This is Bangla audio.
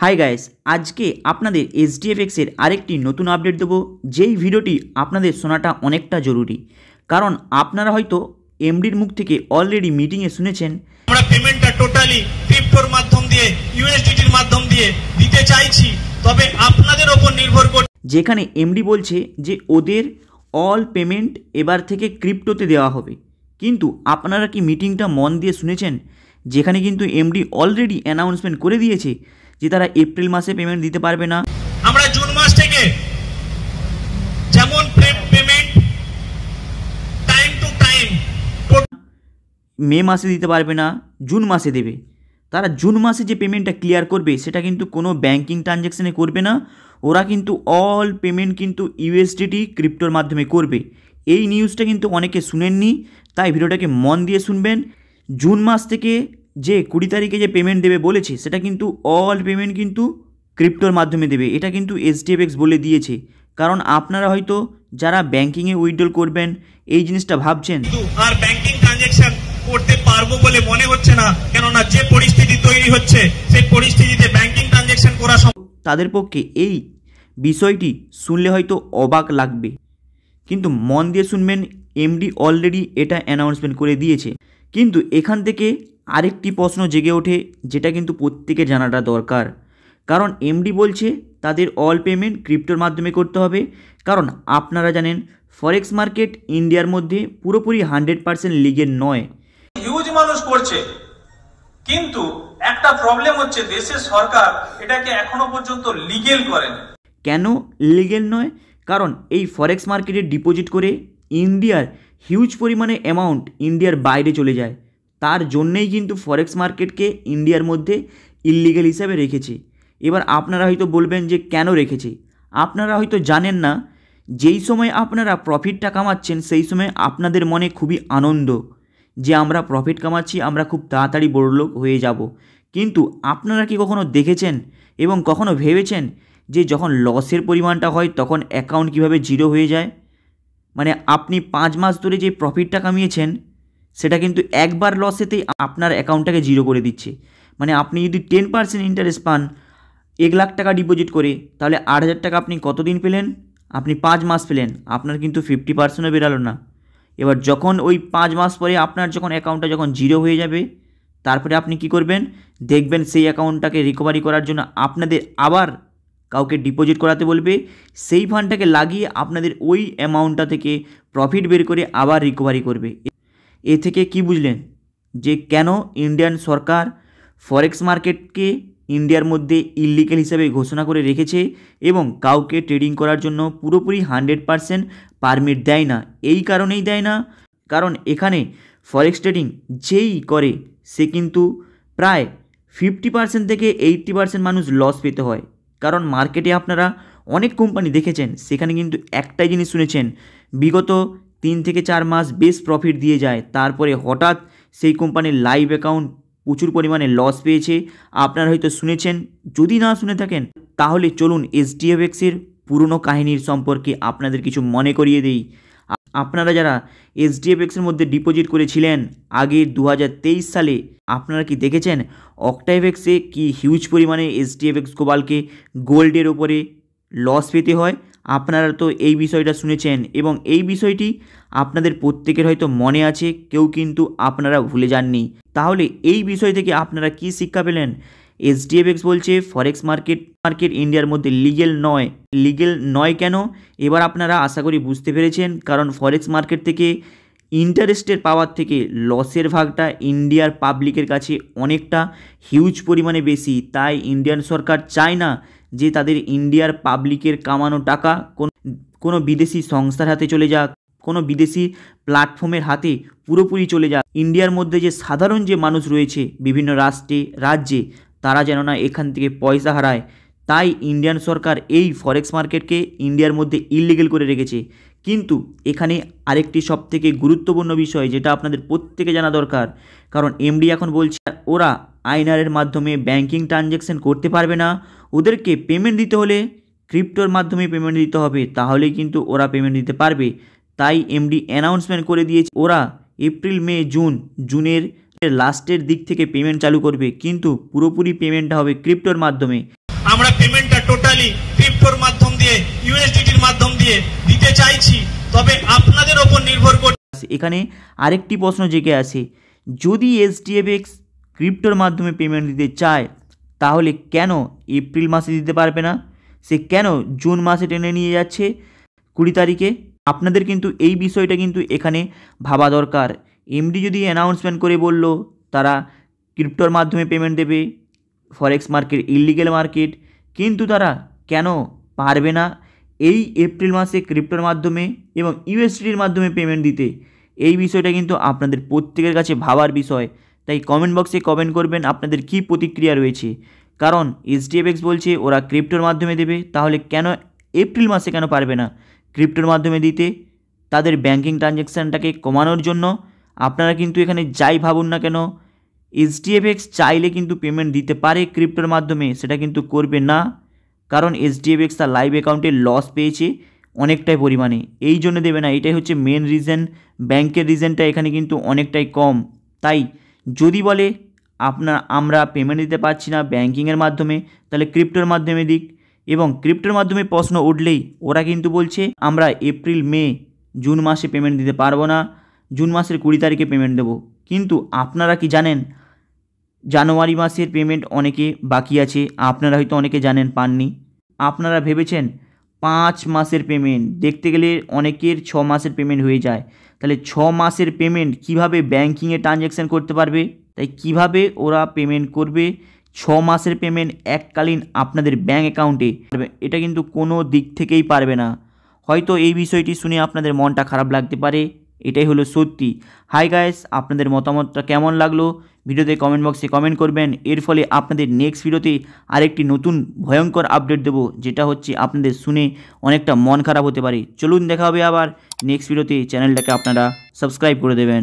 হাই গাইস, আজকে আপনাদের এসডিএফএক্সের আরেকটি নতুন আপডেট দেবো, যেই ভিডিওটি আপনাদের শোনাটা অনেকটা জরুরি। কারণ আপনারা হয়তো এমডির মুখ থেকে অলরেডি মিটিংয়ে শুনেছেন আমরা পেমেন্টটা টোটালি ক্রিপ্টোর মাধ্যম দিয়ে ইউএসডিটির মাধ্যম দিয়ে দিতে চাইছি, তবে আপনাদের উপর নির্ভর করে। যেখানে এমডি বলছে যে ওদের অল পেমেন্ট এবার থেকে ক্রিপ্টোতে দেওয়া হবে। কিন্তু আপনারা কি মিটিংটা মন দিয়ে শুনেছেন? যেখানে কিন্তু এমডি অলরেডি অ্যানাউন্সমেন্ট করে দিয়েছে যে তারা এপ্রিল মাসে পেমেন্ট দিতে পারবে না। আমরা জুন মাস থেকে যেমন পেমেন্ট টাইম টু টাইম মে মাসে দিতে পারবে না, জুন মাসে দেবে। তারা জুন মাসে যে পেমেন্টটা ক্লিয়ার করবে সেটা কিন্তু কোনো ব্যাঙ্কিং ট্রানজ্যাকশানে করবে না। ওরা কিন্তু অল পেমেন্ট কিন্তু ইউএসডিটি ক্রিপ্টোর মাধ্যমে করবে। এই নিউজটা কিন্তু অনেকে শুনেননি, তাই ভিডিওটাকে মন দিয়ে শুনবেন। জুন মাস থেকে যে 20 তারিখে যে পেমেন্ট দেবে বলেছে সেটা কিন্তু অল পেমেন্ট কিন্তু ক্রিপ্টোর মাধ্যমে দেবে। এটা কিন্তু এসডিএফএক্স বলে দিয়েছে। কারণ আপনারা হয়তো যারা ব্যাঙ্কিংয়ে উইথড্রল করবেন এই জিনিসটা ভাবছেন, আর ব্যাঙ্কিং ট্রানজ্যাকশন করতে পারবো বলে মনে হচ্ছে না, কেননা যে পরিস্থিতি তৈরি হচ্ছে সেই পরিস্থিতিতে ব্যাঙ্কিং ট্রানজ্যাকশন করা তাদের পক্ষে এই বিষয়টি শুনলে হয়তো অবাক লাগবে। কিন্তু মন দিয়ে শুনবেন, এমডি অলরেডি এটা অ্যানাউন্সমেন্ট করে দিয়েছে। কিন্তু এখান থেকে আরেকটি প্রশ্ন জেগে ওঠে, যেটা কিন্তু প্রত্যেকের জানাটা দরকার। কারণ এমডি বলছে তাদের অল পেমেন্ট ক্রিপ্টোর মাধ্যমে করতে হবে। কারণ আপনারা জানেন ফরেক্স মার্কেট ইন্ডিয়ার মধ্যে পুরোপুরি 100% লিগেল নয়। হিউজ মানুষ করছে, কিন্তু একটা প্রবলেম হচ্ছে দেশের সরকার এটাকে এখনো পর্যন্ত লিগেল করেনি। কেন লিগেল নয়? কারণ এই ফরেক্স মার্কেটে ডিপোজিট করে ইন্ডিয়ার হিউজ পরিমাণে অ্যামাউন্ট ইন্ডিয়ার বাইরে চলে যায়। তার জন্যেই কিন্তু ফরেক্স মার্কেটকে ইন্ডিয়ার মধ্যে ইললিগেল হিসাবে রেখেছে। এবার আপনারা হয়তো বলবেন যে কেন রেখেছে। আপনারা হয়তো জানেন না, যেই সময় আপনারা প্রফিটটা কামাচ্ছেন সেই সময় আপনাদের মনে খুবই আনন্দ যে আমরা প্রফিট কামাচ্ছি, আমরা খুব তাড়াতাড়ি বড়লোক হয়ে যাব। কিন্তু আপনারা কি কখনো দেখেছেন এবং কখনো ভেবেছেন যে যখন লসের পরিমাণটা হয় তখন অ্যাকাউন্ট কিভাবে জিরো হয়ে যায়? মানে আপনি 5 মাস ধরে যে প্রফিটটা কামিয়েছেন সেটা কিন্তু একবার লসেতেই আপনার অ্যাকাউন্টটাকে জিরো করে দিচ্ছে। মানে আপনি যদি 10% ইন্টারেস্ট পান 1 লাখ টাকা ডিপোজিট করে, তাহলে 8,000 টাকা আপনি কতদিন পেলেন? আপনি 5 মাস পেলেন। আপনার কিন্তু 50%ও বেরালো না। এবার যখন ওই 5 মাস পরে আপনার যখন অ্যাকাউন্টটা যখন জিরো হয়ে যাবে, তারপরে আপনি কি করবেন? দেখবেন সেই অ্যাকাউন্টটাকে রিকভারি করার জন্য আপনাদের আবার কাউকে ডিপোজিট করাতে বলবে। সেই ফান্ডটাকে লাগিয়ে আপনাদের ওই অ্যামাউন্টটা থেকে প্রফিট বের করে আবার রিকভারি করবে। এ থেকে কি বুঝলেন যে কেন ইন্ডিয়ান সরকার ফরেক্স মার্কেটকে ইন্ডিয়ার মধ্যে ইললিগেল হিসাবে ঘোষণা করে রেখেছে এবং কাউকে ট্রেডিং করার জন্য পুরোপুরি 100% পারমিট দেয় না। এই কারণেই দেয় না, কারণ এখানে ফরেক্স ট্রেডিং যেই করে সে কিন্তু প্রায় 50% থেকে 80% মানুষ লস পেতে হয়। কারণ মার্কেটে আপনারা অনেক কোম্পানি দেখেছেন, সেখানে কিন্তু একটাই জিনিস শুনেছেন, বিগত 3 থেকে 4 মাস বেশ প্রফিট দিয়ে যায়, তারপরে হঠাৎ সেই কোম্পানির লাইভ অ্যাকাউন্ট প্রচুর পরিমাণে লস পেয়েছে। আপনারা হয়তো শুনেছেন, যদি না শুনে থাকেন তাহলে চলুন এসডিএফএক্সের পুরনো কাহিনীর সম্পর্কে আপনাদের কিছু মনে করিয়ে দেই। আপনারা যারা এসডিএফএক্সের মধ্যে ডিপোজিট করেছিলেন আগে 2023 সালে, আপনারা কি দেখেছেন অক্টাইভেক্সে কি হিউজ পরিমাণে এসডিএফএক্স গ্লোবালকে গোল্ডের ওপরে লস পেতে হয়? আপনারা তো এই বিষয়টা শুনেছেন এবং এই বিষয়টি আপনাদের প্রত্যেকের হয়তো মনে আছে, কেউ কিন্তু আপনারা ভুলে যাননি। তাহলে এই বিষয় থেকে আপনারা কি শিক্ষা পেলেন? এসডিএফএক্স বলছে ফরেক্স মার্কেট ইন্ডিয়ার মধ্যে লিগেল নয় কেন? এবার আপনারা আশা করি বুঝতে পেরেছেন। কারণ ফরেক্স মার্কেট থেকে ইন্টারেস্টের পাওয়ার থেকে লসের ভাগটা ইন্ডিয়ার পাবলিকের কাছে অনেকটা হিউজ পরিমাণে বেশি। তাই ইন্ডিয়ান সরকার চায় না যে তাদের ইন্ডিয়ার পাবলিকের কামানো টাকা কোনো বিদেশি সংস্থার হাতে চলে যাক, কোনো বিদেশি প্ল্যাটফর্মের হাতে পুরোপুরি চলে যাক। ইন্ডিয়ার মধ্যে যে সাধারণ যে মানুষ রয়েছে বিভিন্ন রাজ্যে, তারা যেন না এখান থেকে পয়সা হারায়। তাই ইন্ডিয়ান সরকার এই ফরেক্স মার্কেটকে ইন্ডিয়ার মধ্যে ইললিগেল করে রেখেছে। কিন্তু এখানে আরেকটি সবথেকে গুরুত্বপূর্ণ বিষয় যেটা আপনাদের প্রত্যেকে জানা দরকার, কারণ এমডি এখন বলছে ওরা আইনারের মাধ্যমে ব্যাঙ্কিং ট্রানজ্যাকশন করতে পারবে না, ওদেরকে পেমেন্ট দিতে হলে ক্রিপ্টোর মাধ্যমে পেমেন্ট দিতে হবে, তাহলেই কিন্তু ওরা পেমেন্ট দিতে পারবে। তাই এমডি অ্যানাউন্সমেন্ট করে দিয়েছে ওরা এপ্রিল মে জুনের লাস্টের দিক থেকে পেমেন্ট চালু করবে, কিন্তু পুরোপুরি পেমেন্টটা হবে ক্রিপ্টোর মাধ্যমে। আমরা পেমেন্টটা টোটালি ক্রিপ্টোর মাধ্যম দিয়ে ইউএসডিটির মাধ্যম দিয়ে দিতে চাইছি, তবে আপনাদের ওপর নির্ভর করে। এখানে আরেকটি প্রশ্ন জেগে আছে, যদি এসটিএফএক্স ক্রিপ্টোর মাধ্যমে পেমেন্ট দিতে চায় তাহলে কেন এপ্রিল মাসে দিতে পারবে না? সে কেন জুন মাসে টেনে নিয়ে যাচ্ছে 20 তারিখে? আপনাদের কিন্তু এই বিষয়টা কিন্তু এখানে ভাবা দরকার। এমডি যদি অ্যানাউন্সমেন্ট করে বলল তারা ক্রিপ্টোর মাধ্যমে পেমেন্ট দেবে, ফরেক্স মার্কেট ইলিগেল মার্কেট, কিন্তু তারা কেন পারবে না এই এপ্রিল মাসে ক্রিপ্টোর মাধ্যমে এবং ইউএসডিটির মাধ্যমে পেমেন্ট দিতে? এই বিষয়টা কিন্তু আপনাদের প্রত্যেকের কাছে ভাবার বিষয়। তাই কমেন্ট বক্সে কমেন্ট করবেন আপনাদের কী প্রতিক্রিয়া রয়েছে। কারণ এসটিএফএক্স বলছে ওরা ক্রিপ্টোর মাধ্যমে দেবে, তাহলে কেন এপ্রিল মাসে কেন পারবে না ক্রিপ্টোর মাধ্যমে দিতে? তাদের ব্যাঙ্কিং ট্রানজ্যাকশানটাকে কমানোর জন্য। আপনারা কিন্তু এখানে যাই ভাবুন না কেন, এসটিএফএক্স চাইলে কিন্তু পেমেন্ট দিতে পারে ক্রিপ্টোর মাধ্যমে, সেটা কিন্তু করবে না। কারণ এসটিএফএক্স তার লাইভ অ্যাকাউন্টে লস পেয়েছে অনেকটাই পরিমাণে, এই জন্য দেবে না। এটাই হচ্ছে মেন রিজন। ব্যাংকের রিজনটা এখানে কিন্তু অনেকটাই কম। তাই যদি বলে আমরা পেমেন্ট দিতে পারছি না ব্যাঙ্কিংয়ের মাধ্যমে, তাহলে ক্রিপ্টোর মাধ্যমে দিক। এবং ক্রিপ্টোর মাধ্যমে প্রশ্ন উঠলেই ওরা কিন্তু বলছে আমরা এপ্রিল মে জুন মাসে পেমেন্ট দিতে পারবো না, জুন মাসের 20 তারিখে পেমেন্ট দেবো। কিন্তু আপনারা কি জানেন জানুয়ারি মাসের পেমেন্ট অনেকে বাকি আছে, আপনারা হয়তো অনেকে জানেন পাননি। আপনারা ভেবেছেন 5 মাসের পেমেন্ট, দেখতে গেলে অনেকের 6 মাসের পেমেন্ট হয়ে যায়। তাহলে 6 মাসের পেমেন্ট কিভাবে ব্যাঙ্কিংয়ে ট্রানজ্যাকশান করতে পারবে? তাই কিভাবে ওরা পেমেন্ট করবে 6 মাসের পেমেন্ট এককালীন আপনাদের ব্যাঙ্ক অ্যাকাউন্টে? এটা কিন্তু কোনো দিক থেকেই পারবে না। হয়তো এই বিষয়টি শুনে আপনাদের মনটা খারাপ লাগতে পারে, এটাই হলো সত্যি। হাই গাইস, আপনাদের মতামতটা কেমন লাগলো ভিডিওতে কমেন্ট বক্সে কমেন্ট করবেন। এর ফলে আপনাদের নেক্সট ভিডিওতে আরেকটি নতুন ভয়ঙ্কর আপডেট দেবো, যেটা হচ্ছে আপনাদের শুনে অনেকটা মন খারাপ হতে পারে। চলুন দেখা হবে আবার নেক্সট ভিডিওতে। চ্যানেলটাকে আপনারা সাবস্ক্রাইব করে দেবেন।